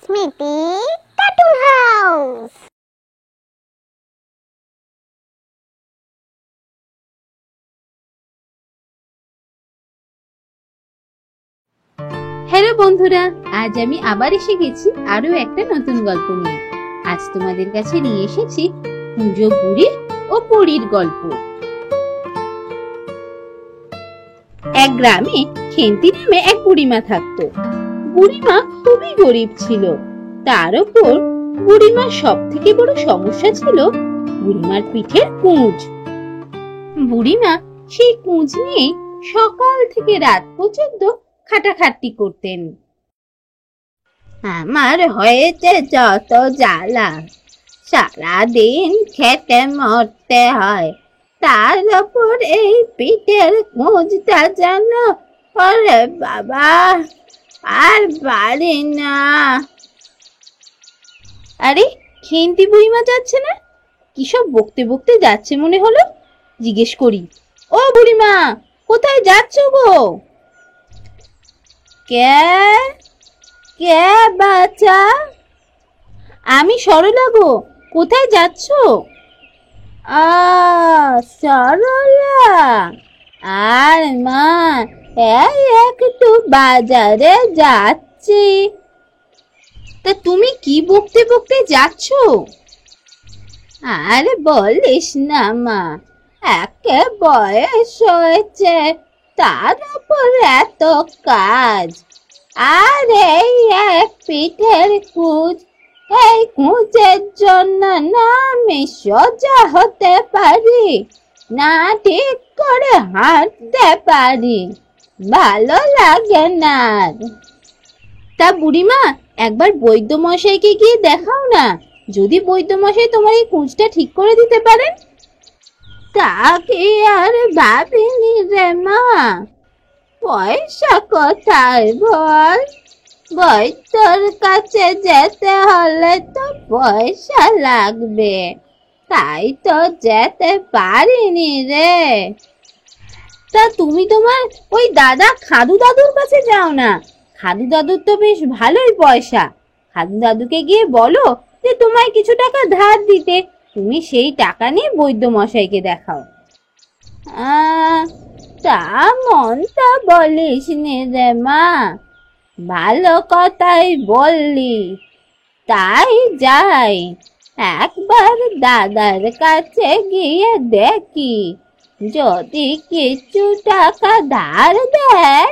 স্মৃতি cartoon house. Hello বন্ধুরা, আজ আমি আবার এসে গেছি আরো একটা নতুন গল্প নিয়ে। আজ তোমাদের কাছে নিয়ে এসেছি পুজো বুড়ির ও পরীর গল্প। এক গ্রামে খেন্তি নামে এক বুড়িমা থাকতো। বুড়িমা খুবই গরিব ছিল। তার উপর বুড়িমার সব থেকে বড় সমস্যা ছিল বুড়িমার পিঠের কুঁজ। বুড়িমা সেই কুঁজ নিয়ে সকাল থেকে রাত পর্যন্ত খাটাখাটনি করতেন। আমার হয়েছে যত জ্বালা, সারাদিন খেটে মরতে হয়, তার উপর এই পিঠের কুঁজটা যেন, ওরে বাবা, আর পারি না। আরে, খেন্তি বুড়িমা যাচ্ছে না? কিসব বকতে বকতে যাচ্ছে মনে হলো। জিজ্ঞেস করি, ও বুড়িমা, কোথায় যাচ্ছ গো? কে কে বাচ্চা? আমি সরলা গো, কোথায় যাচ্ছ? সরলা, আর মা এই একটু বাজারে যাচ্ছি। তা তুমি কি বকতে বকতে যাচ্ছ? আর বলিস না মা, একে বয়স হয়েছে, তার উপর এত কাজ। আর এই এক পিঠের কুঁজ, এই কুঁজের জন্য না আমি সোজা হতে পারি, না ঠিক করে হাঁটতে পারি, ভালো লাগে না। তা বুড়িমা, একবার বৈদ্য মশাইকে গিয়ে দেখাও না, যদি বৈদ্য মশাই তোমার এই কুঁজটা ঠিক করে দিতে পারেন। তা কি আর ভাবিনি রে মা, পয়সা কোথায় বল? বৈদ্যর কাছে যেতে হলে তো পয়সা লাগবে, তাই তো যেতে পারিনি রে। তা তুমি তোমার ওই দাদা খাদু দাদুর কাছে যাও না, খাদু দাদুর তো বেশ ভালোই পয়সা। খাদু দাদুকে গিয়ে বলো যে তোমায় কিছু টাকা ধার দিতে, তুমি সেই টাকা নিয়ে বৈদ্য মশাইকে দেখাও। তা মনটা বলিস নে রে মা, ভালো কথাই বললি, তাই যাই, একবার দাদার কাছে গিয়ে দেখি, যদি কিছু টাকা ধার দেয়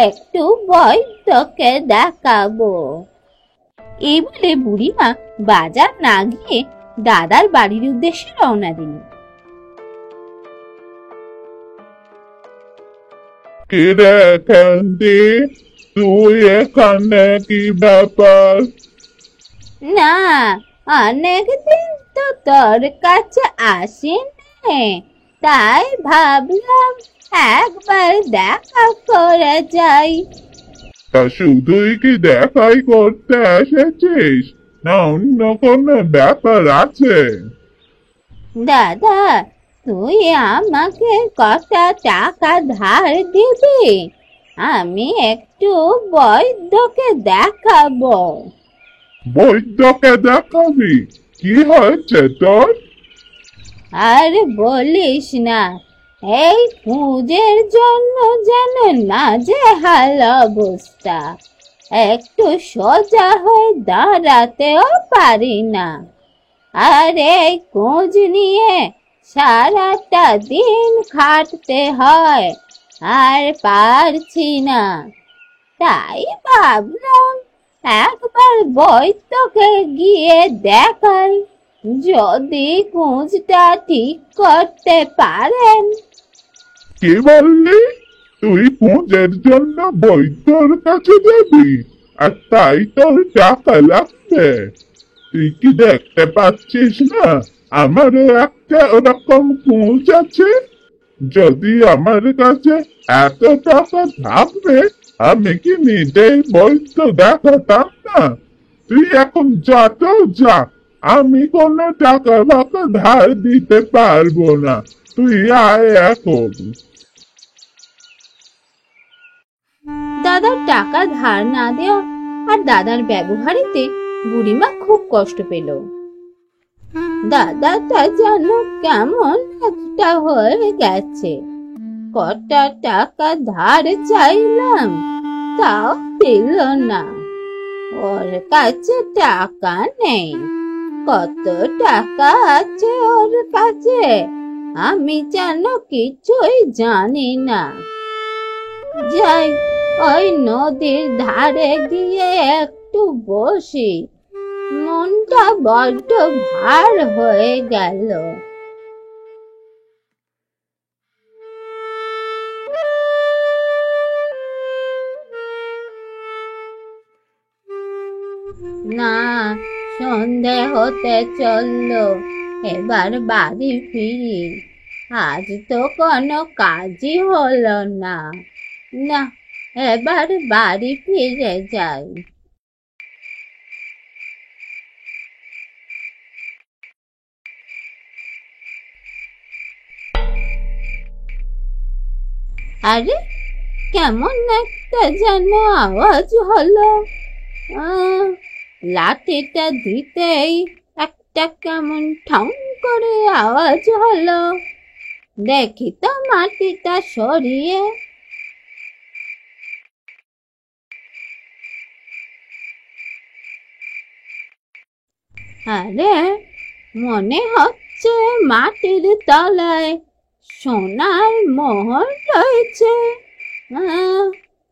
একটু বৈদ্যকে দেখাবো। এই বলে বুড়িমা বাজার না গিয়ে দাদার বাড়ির উদ্দেশ্যে রওনা দিল। কিরে খেন্তি, তুই এখানে কি ব্যাপার? না, অনেকদিন তো তোর কাছে আসিনি, তাই ভাবলাম একবার দেখা করে যাই। তা শুধুই কি দেখাই করতে এসেছিস, না অন্য কোনো ব্যাপার আছে? দাদা, তুই আমাকে কটা টাকা ধার দিবি? আমি একটু বৈদ্যকে দেখাবো। বৈদ্যকে দেখাবি? কি হয়েছে তোর? আর বলিস না, এই কুঁজের জন্য যেন নাজেহাল অবস্থা, একটু সোজা হয়ে দাঁড়াতেও পারি না। আর এই কুঁজ নিয়ে সারাটা দিন খাটতে হয়, আর পারছি না। তাই ভাবলাম একবার বৈদ্যকে গিয়ে দেখাই, যদি কুঁজটা ঠিক করতে পারেন। কি বললি? তুই পুজোর জন্য বৈদ্যর কাছে যাবি, আর তাই তোর টাকা লাগবে? তুই কি দেখতে পাচ্ছিস না আমারও একটা ওরকম কুঁজ আছে? যদি আমার কাছে এত টাকা থাকবে, আমি কি নিজেই বৈদ্য দেখাতাম না? তুই এখন যা তো যা, আমি কোনো টাকা ফাকা ধার দিতে পারবো না, তুই আয় এখন। দাদার টাকা ধার না দেওয়া আর দাদার ব্যবহারেতে বুড়িমা খুব কষ্ট পেল। দাদাটা যেন কেমন একটা হয়ে গেছে। কটা টাকা ধার চাইলাম, তাও দিল না। ওর কাছে টাকা নেই। কত টাকা আছে ওর কাছে আমি যেন কিছুই জানি না। যাই, ওই নদীর ধারে গিয়ে একটু বসি, মনটা বড্ড ভার হয়ে গেল। না, সন্ধে হতে চললো, এবার বাড়ি ফিরি। আজ তো কোনো কাজই হলো না। না, এবার বাড়ি ফিরে যাই। আরে, কেমন একটা যেন আওয়াজ হলো। লাঠিটা দিতেই একটা কেমন ঠং করে আওয়াজ হলো। দেখি তো মাটিটা সরিয়ে। আরে, মনে হচ্ছে মাটির তলায় সোনার মোহর রয়েছে।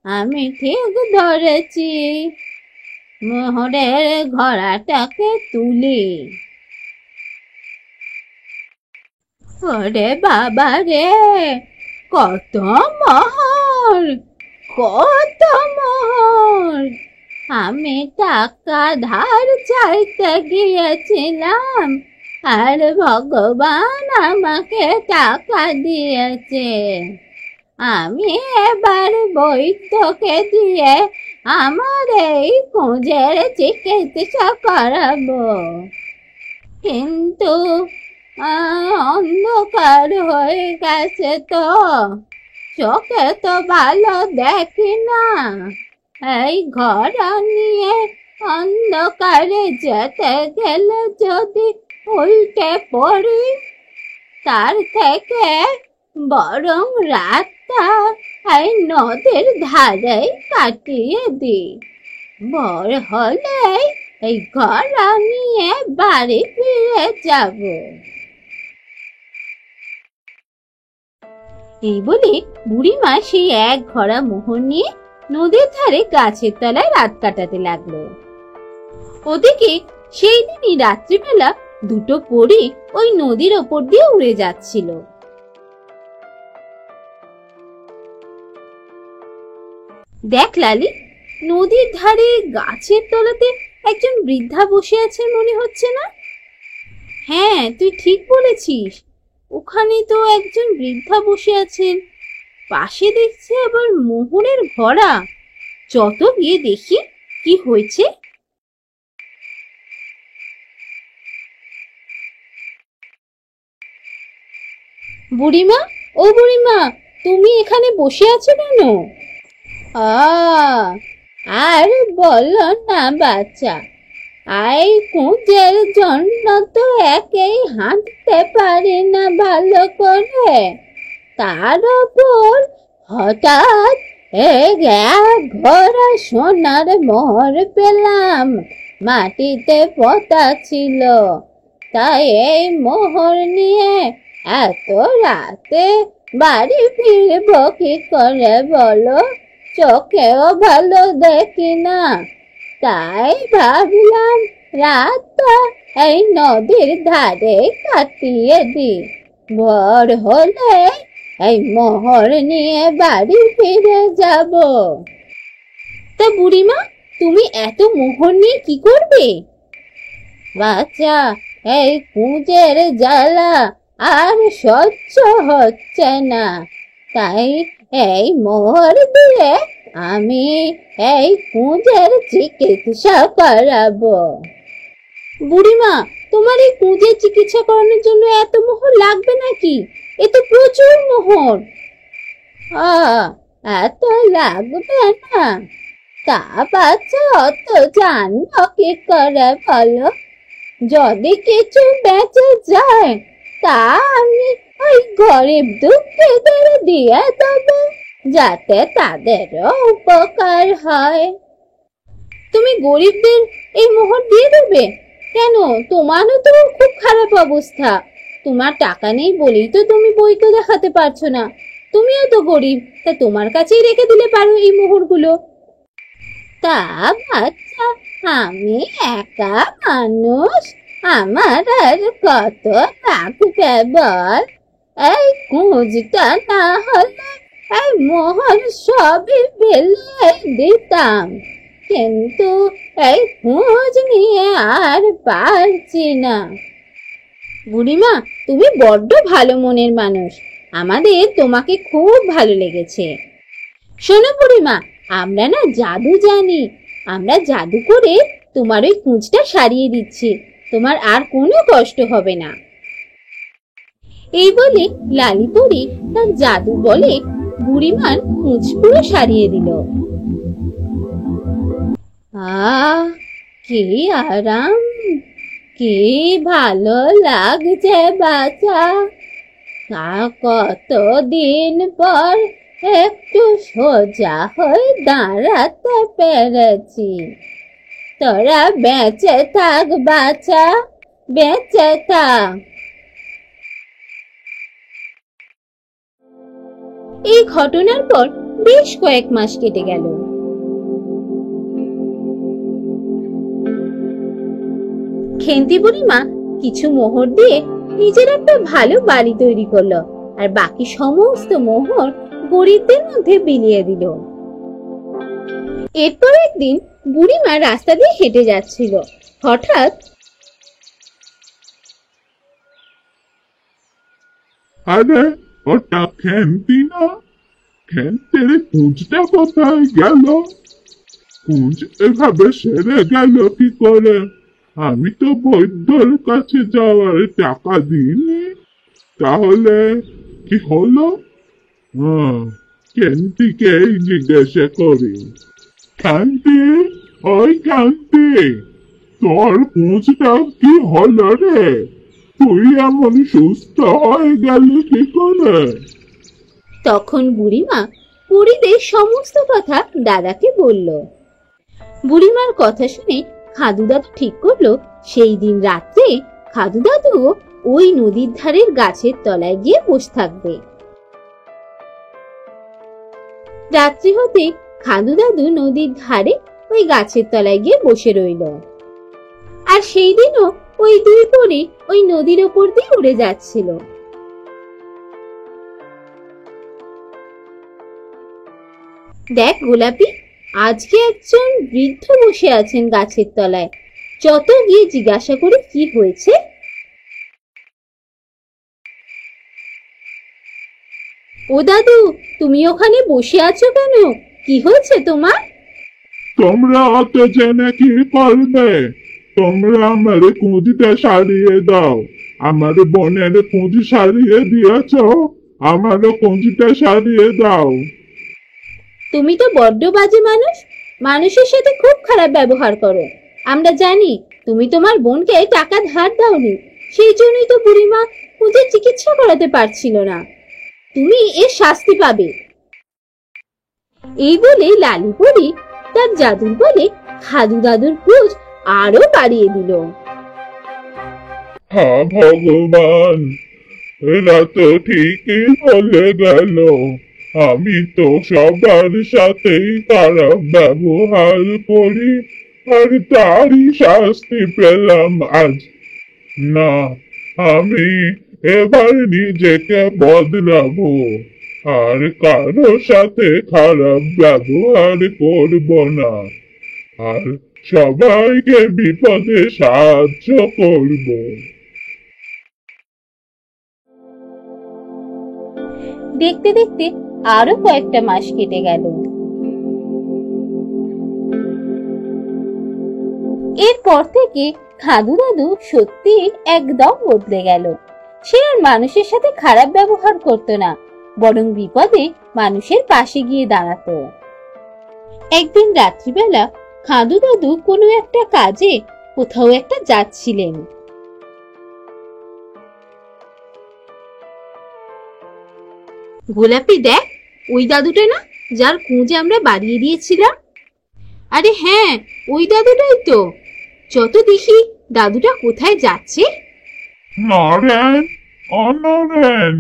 আমি ঠিক ধরেছি। মোহরের ঘোড়াটাকে তুলি। ওরে বাবা রে, কত মোহর, কত মোহর! আমি টাকা ধার চাইতে গিয়েছিলাম, আর ভগবান আমাকে টাকা দিয়েছে। আমি এবার বৈদ্যকে দিয়ে আমার এই কুঁজের চিকিৎসা করাবো। কিন্তু অন্ধকার হয়ে গেছে তো, চোখে তো ভালো দেখি না। এই ঘোড়া নিয়ে অন্ধকারে যেতে গেলে যদি উল্টে পড়ি, তার থেকে বরং রাতটা এই নদীর ধারে কাটিয়ে দিই। ভোর হলে এই ঘোড়া নিয়ে বাড়ি ফিরে যাব। এই বলে বুড়িমা সেই এক ঘোড়া মোহর নিয়ে নদীর ধারে গাছের তলায় রাত কাটাতে লাগলো। ওদিকে সেই দিনই রাত্রিবেলা দুটো পরী ওই নদীর ওপর দিয়ে উড়ে যাচ্ছিল। দেখ লালি, নদীর ধারে গাছের তলাতে একজন বৃদ্ধা বসে আছে মনে হচ্ছে না? হ্যাঁ, তুই ঠিক বলেছিস। ওখানে তো একজন বৃদ্ধা বসে আছেন। পাশে দেখছি আবার মোহরের ঘোড়া। যত গিয়ে দেখি কি হয়েছে। বুড়িমা, ও বুড়িমা, তুমি এখানে বসে আছো কেন? আর বলো না বাচ্চা, এই কুঁজের জন্য তো একেই হাঁটতে পারি না ভালো করে। তার উপর হঠাৎ এক ঘোড়া সোনার মোহর পেলাম, মাটিতে পোতা ছিল। তাই এই মোহর নিয়ে এত রাতে বাড়ি ফিরব কি করে বলো? চোখেও ভালো দেখি না। তাই ভাবলাম রাতটা এই নদীর ধারে কাটিয়ে দি। ভোর হলে এই মোহর নিয়ে বাড়ি ফিরে যাব। তা বুড়িমা, তুমি এত মোহর নিয়ে কি করবে? বাচ্চা, এই কুঁজের জ্বালা আর সহ্য হচ্ছে না। তাই এই মোহর দিয়ে আমি এই কুঁজের চিকিৎসা করাবো। বুড়িমা, তোমার এই কুঁজের চিকিৎসা করানোর জন্য এত মোহর লাগবে নাকি? এ তো প্রচুর মোহর। এত লাগবে না। তা বাচ্চা অত জানবো কি করে বলো? যদি কিছু বেঁচে যায় তা আমি ওই গরিব দুঃখীদের দিয়ে দেবো, যাতে তাদেরও উপকার হয়। তুমি গরিবদের এই মোহর দিয়ে দেবে কেন? তোমারও তো খুব খারাপ অবস্থা। তোমার টাকা নেই বলেই তো তুমি বই তো দেখাতে পারছো না। তুমিও তো গরিব, তা তোমার কাছেই রেখে দিলে পারো এই মোহরগুলো। তা বাচ্চা, আমি একা মানুষ, আমার আর কত লাগবে বল? এই কুঁজটা না হলে এই মোহর সবই ফেলে দিতাম, কিন্তু এই খোঁজ নিয়ে আর পারছি না। বুড়িমা, তুমি বড্ড ভালো মনের মানুষ, আমাদের তোমাকে খুব ভালো লেগেছে। শোনো বুড়িমা, আমরা না জাদু জানি, আমরা জাদু করে তোমার ওই কুঁজটা সারিয়ে দিচ্ছি, তোমার আর কোনো কষ্ট হবে না। এই বলে লালি পরি তার জাদু বলে বুড়িমার কুঁজ পুরো সারিয়ে দিল। আহ, কি আরাম, কি ভালো লাগছে বাচ্চা। কতদিন পর একটু সোজা হয়ে দাঁড়াতে পেরেছি। তোরা বেঁচে থাক বাচ্চা, বেঁচে থাক। এই ঘটনার পর বেশ কয়েক মাস কেটে গেল। খেন্তি বুড়িমা কিছু মোহর দিয়ে নিজের একটা ভালো বাড়ি তৈরি করলো, আর বাকি সমস্ত মোহর গরিবদের মধ্যে বিলিয়ে দিল। এরপর একদিন বুড়িমা রাস্তা দিয়ে হেঁটে যাচ্ছিল, হঠাৎ আরে, ওটা খেন্তি না? খেন্তের কুঁজটা কোথায় গেল? কুঁজ এভাবে সেরে গেল কি করে? আমি তো বৈদ্যর কাছে যাওয়ার টাকা দিইনি, তাহলে কি হলো? খেন্তিকেই জিজ্ঞাসা করি। খান্তি, ওই খান্তি, তোর কুঁজটা কি হলো রে? তুই এমন সুস্থ হয়ে গেলি কি করে? তখন বুড়িমা বুড়িদের সমস্ত কথা দাদাকে বলল। বুড়িমার কথা শুনে খাদু দাদু ঠিক করলো সেই দিন রাত্রে খাদু দাদু ওই নদীর ধারের গাছের তলায় গিয়ে বসে থাকবে। রাত্রি হতে খাদু দাদু নদীর ধারে ওই গাছের তলায় গিয়ে বসে রইল। আর সেই দিনও ওই দুই পরী ওই নদীর ওপর দিয়ে উড়ে যাচ্ছিল। দেখ গোলাপি, আজকে একজন বৃদ্ধ বসে আছেন গাছের তলায়, যত গিয়ে জিজ্ঞাসা করে কি হয়েছে। ও দাদু, তুমি ওখানে বসে আছো কেন? কি হয়েছে তোমার? তোমরা অত জেনে কি করবে? তোমরা আমার কুঁজিটা সারিয়ে দাও। আমার বোনের কুঁজি সারিয়ে দিয়েছ, আমারও কুঁজিটা সারিয়ে দাও। তুমি তো বড্ড বাজে মানুষ, মানুষের সাথে খুব খারাপ ব্যবহার করো। আমরা জানি তুমি তোমার বোনকে টাকা ধার দাওনি, সেই জন্যই তো বুড়িমা ওদের চিকিৎসা করাতে পারছিল না। তুমি এর শাস্তি পাবে। এই বলে লালি পরি তার জাদুর বলে খাদু দাদুর কুঁজ আরো বাড়িয়ে দিল। হ্যাঁ ভগবান, এরা তো ঠিকই বলে গেল। আমি তো সবার সাথেই খারাপ ব্যবহার করি, আর তারই শাস্তি পেলাম আজ। না, আমি এবার নিজেকে বদলাবো, আর কারো সাথে খারাপ ব্যবহার করব না, আর সবাইকে বিপদে সাহায্য করব। দেখতে দেখতে আরো কয়েকটা মাস কেটে গেল। এরপর থেকে খাদু দাদু সত্যি একদম বদলে গেল। সে আর মানুষের সাথে খারাপ ব্যবহার করতো না, বরং বিপদে মানুষের পাশে গিয়ে দাঁড়াতো। একদিন রাত্রিবেলা খাদু দাদু কোনো একটা কাজে কোথাও একটা যাচ্ছিলেন। গোলাপি, দেখ, ওই দাদুটা না যার খোঁজে আমরা বাড়িয়ে দিয়েছিলাম? আরে হ্যাঁ, ওই দাদুটাই তো। যত দেখি দাদুটা কোথায় যাচ্ছে। নরেন, ও নরেন,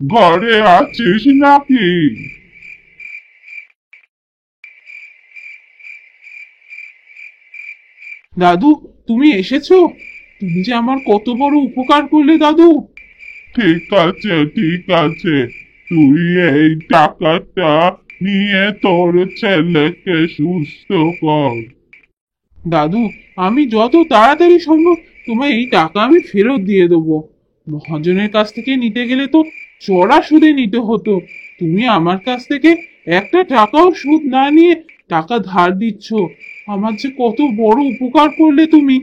ঘরে আছিস নাকি? দাদু, তুমি এসেছো? তুমি যে আমার কত বড় উপকার করলে দাদু। ঠিক আছে, ঠিক আছে, তুই এই টাকাটা নিয়ে তোর ছেলেকে সুস্থ কর। দাদু, আমি যত তাড়াতাড়ি সম্ভব তোমায় এই টাকা আমি ফেরত দিয়ে দেবো। মহাজনের কাছ থেকে নিতে গেলে তো চড়া সুদে নিতে হতো। তুমি আমার কাছ থেকে একটা টাকাও সুদ না নিয়ে টাকা ধার দিচ্ছ। আমার যে কত বড় উপকার করলে তুমি।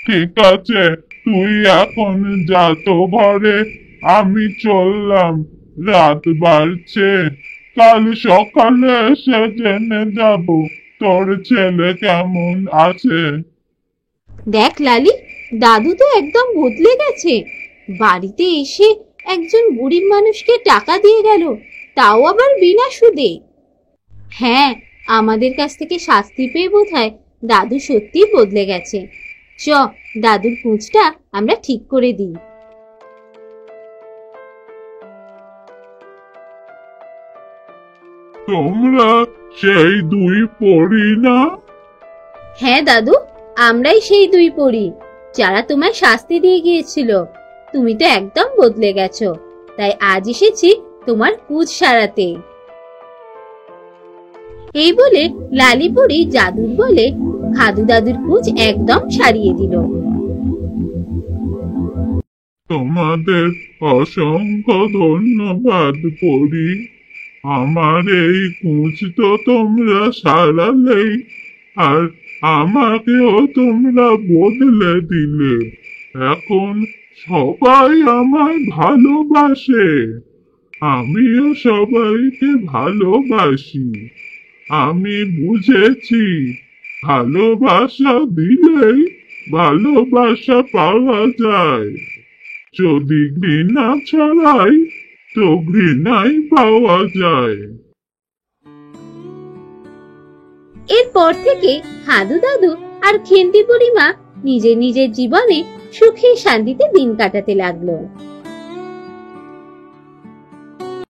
ঠিক আছে, তুই এখন যা তো ঘরে, আমি চললাম। রাত বাড়ছে, কাল সকালে এসে জেনে যাব তোর ছেলে কেমন আছে। দেখ লালি, দাদু তো একদম বদলে গেছে। বাড়িতে এসে একজন গরিব মানুষকে টাকা দিয়ে গেল, তাও আবার বিনা সুদে। হ্যাঁ, আমাদের কাছ থেকে শাস্তি পেয়ে বোধহয় দাদু সত্যিই বদলে গেছে। চ, দাদুর খোঁজটা আমরা ঠিক করে দিই। তোমরা সেই দুই পড়ি না? হ্যাঁ দাদু, আমরাই সেই দুই পরী যারা তোমায় শাস্তি দিয়ে গিয়েছিল। তুমি তো একদম বদলে গেছো, তাই আজ এসেছি তোমার কুজ সারাতে। এই বলে লালি পরী জাদুর বলে খাদু দাদুর কুজ একদম সারিয়ে দিল। তোমাদের অসংখ্য ধন্যবাদ পড়ি। আমার এই কুঁজ তো তোমরা সারালেই, আর আমাকেও তোমরা বদলে দিলে। এখন সবাই আমায় ভালোবাসে, আমিও সবাইকে ভালোবাসি। আমি বুঝেছি, ভালোবাসা দিলেই ভালোবাসা পাওয়া যায়। যদি ঘৃণা ছড়াই, তো ঘৃণাই পাওয়া যায়। এরপর থেকে হাদু দাদু আর খেন্তি বুড়িমা নিজের নিজের জীবনে সুখে শান্তিতে দিন কাটাতে লাগলো।